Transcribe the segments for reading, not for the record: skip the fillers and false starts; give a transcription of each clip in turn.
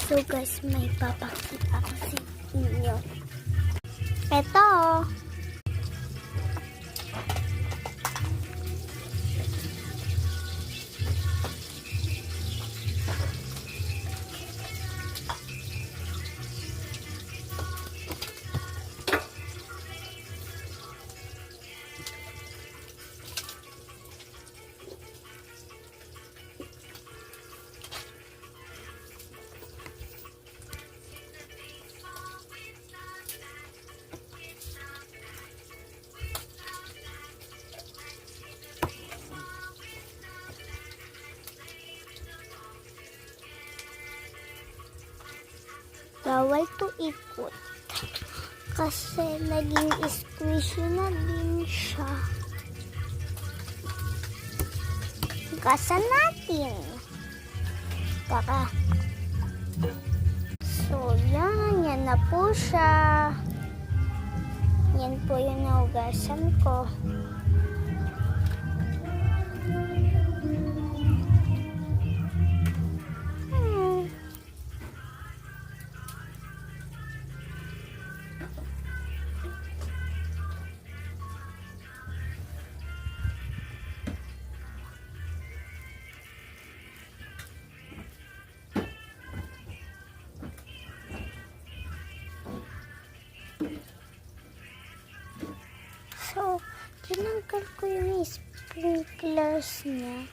So guys, may papakita ako sa inyo. Ito. Bawal to ikot kasi naging squishy na din siya. Gasan natin. So yan na po siya. Yan po yung naugasan ko. So, tinanggal ko yung sprinklers niya.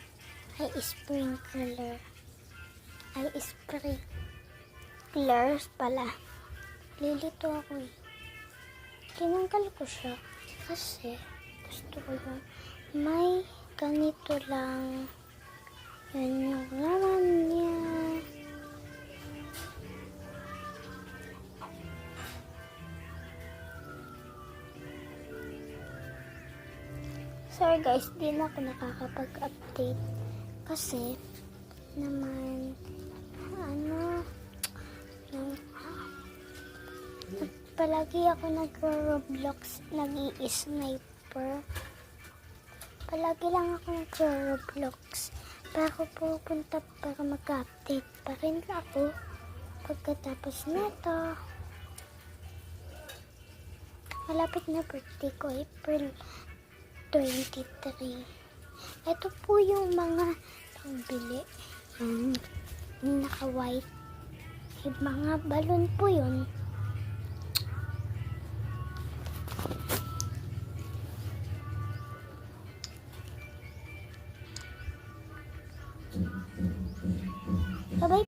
Sprinklers pala. Lilito ako eh. Tinanggal ko siya kasi gusto ko yung may ganito lang. Yan yung laman niya. Sorry guys, di na ako nakakapag-update kasi naman palagi ako nagro-Roblox, nag-i-sniper. Palagi lang ako nagro-Roblox para ako pupunta para mag-update pa rin ako pagkatapos nito. Malapit na birthday ko, April 23. Ito po yung mga pangbili. Yung naka-white. Yung mga balon po yun.